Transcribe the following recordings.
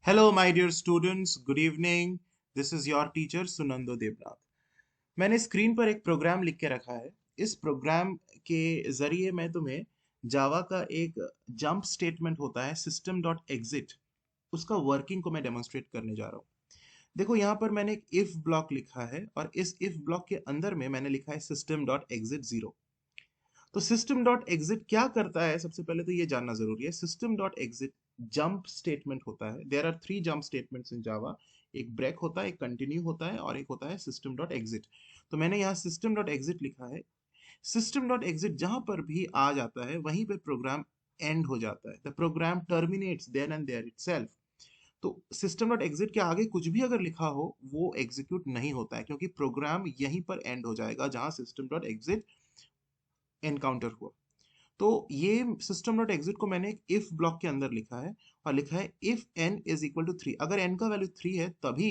Hello, my dear students. Good evening. This is your teacher Sunando Devnath. मैंने screen पर एक programme लिख के रखा है। इस प्रोग्राम के जरिए मैं तुम्हें जावा का एक जंप स्टेटमेंट होता है सिस्टम डॉट एग्जिट, उसका वर्किंग को मैं डेमोन्स्ट्रेट करने जा रहा हूँ। देखो यहाँ पर मैंने एक इफ ब्लॉक लिखा है और इस इफ ब्लॉक के अंदर में मैंने लिखा है सिस्टम डॉट एग्जिट जीरो। तो सिस्टम डॉट एग्जिट क्या करता है, सबसे पहले तो ये जानना जरूरी है। System dot exit jump statement होता है। There are three jump statements in Java. एक ब्रेक होता है, एक कंटिन्यू होता है और एक होता है सिस्टम डॉट एग्जिट। तो मैंने यहाँ सिस्टम डॉट एग्जिट लिखा है। सिस्टम डॉट एग्जिट जहां पर भी आ जाता है वहीं पे प्रोग्राम एंड हो जाता है। The program terminates then and there itself. तो सिस्टम डॉट एग्जिट के आगे कुछ भी अगर लिखा हो वो एग्जीक्यूट नहीं होता है, क्योंकि प्रोग्राम यहीं पर एंड हो जाएगा जहां सिस्टम डॉट एग्जिट एनकाउंटर हुआ। तो ये सिस्टम डॉट एग्जिट को मैंने एक इफ ब्लॉक के अंदर लिखा है और लिखा है if N is equal to three. अगर एन का वैल्यू थ्री है तभी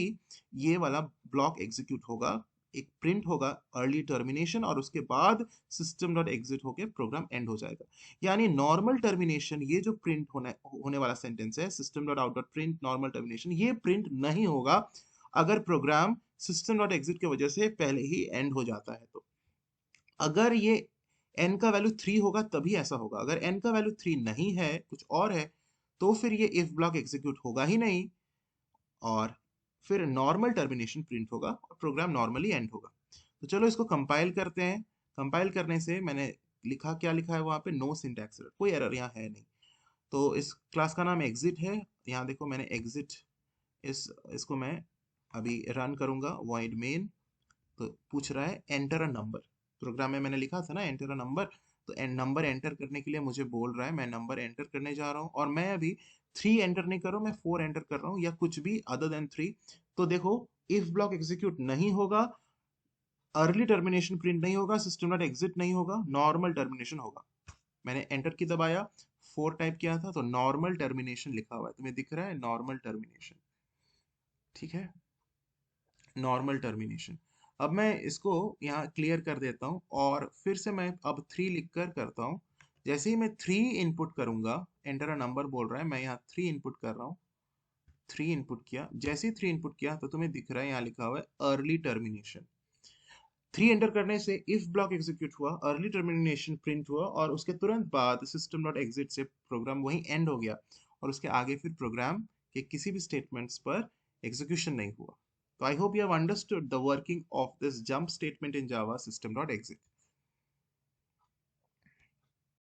ये वाला ब्लॉक एग्जीक्यूट होगा। एक प्रिंट होगा अर्ली टर्मिनेशन और उसके बाद सिस्टम डॉट एग्जिट होके प्रोग्राम एंड हो जाएगा। यानी नॉर्मल टर्मिनेशन, ये जो प्रिंट होने वाला सेंटेंस है system dot out dot print normal termination, ये प्रिंट नहीं होगा अगर प्रोग्राम सिस्टम डॉट एग्जिट की वजह से पहले ही एंड हो जाता है। तो अगर ये n का वैल्यू थ्री होगा तभी ऐसा होगा। अगर n का वैल्यू थ्री नहीं है, कुछ और है, तो फिर ये इफ ब्लॉक एग्जीक्यूट होगा ही नहीं और फिर नॉर्मल टर्मिनेशन प्रिंट होगा और प्रोग्राम नॉर्मली एंड होगा। तो चलो इसको कंपाइल करते हैं। कंपाइल करने से मैंने लिखा, क्या लिखा है वहां पे, नो सिंटैक्स एरर, कोई एरर यहाँ है नहीं। तो इस क्लास का नाम एग्जिट है। यहाँ देखो मैंने एग्जिट, इसको मैं अभी रन करूंगा वॉइड मेन। तो पूछ रहा है एंटर अ नंबर। प्रोग्राम में मैंने लिखा था ना एंटर अ नंबर। तो नंबर एंटर करने के लिए मुझे बोल रहा है, मैं नंबर एंटर करने जा रहा हूँ और मैं अभी थ्री एंटर नहीं कर रहा हूँ, मैं फोर एंटर कर रहा हूँ या कुछ भी अदर देन थ्री। तो देखो इफ ब्लॉक एग्जीक्यूट नहीं होगा, अर्ली टर्मिनेशन प्रिंट नहीं होगा, सिस्टम डॉट एग्जिट नहीं होगा, नॉर्मल टर्मिनेशन होगा। मैंने एंटर की दबाया, फोर टाइप किया था तो नॉर्मल टर्मिनेशन लिखा हुआ है, तुम्हें दिख रहा है नॉर्मल टर्मिनेशन। ठीक है, नॉर्मल टर्मिनेशन। अब मैं इसको यहाँ क्लियर कर देता हूँ और फिर से मैं अब थ्री लिख कर करता हूँ। जैसे ही मैं थ्री इनपुट करूंगा, एंटर अ नंबर बोल रहा है, मैं यहाँ थ्री इनपुट कर रहा हूँ। थ्री इनपुट किया, जैसे ही थ्री इनपुट किया तो तुम्हें दिख रहा है यहाँ लिखा हुआ है अर्ली टर्मिनेशन। थ्री एंटर करने से इफ ब्लॉक एग्जीक्यूट हुआ, अर्ली टर्मिनेशन प्रिंट हुआ और उसके तुरंत बाद सिस्टम डॉट एग्जिट से प्रोग्राम वहीं एंड हो गया और उसके आगे फिर प्रोग्राम के किसी भी स्टेटमेंट्स पर एग्जीक्यूशन नहीं हुआ। So I hope you have understood the working of this jump statement in Java system.exit.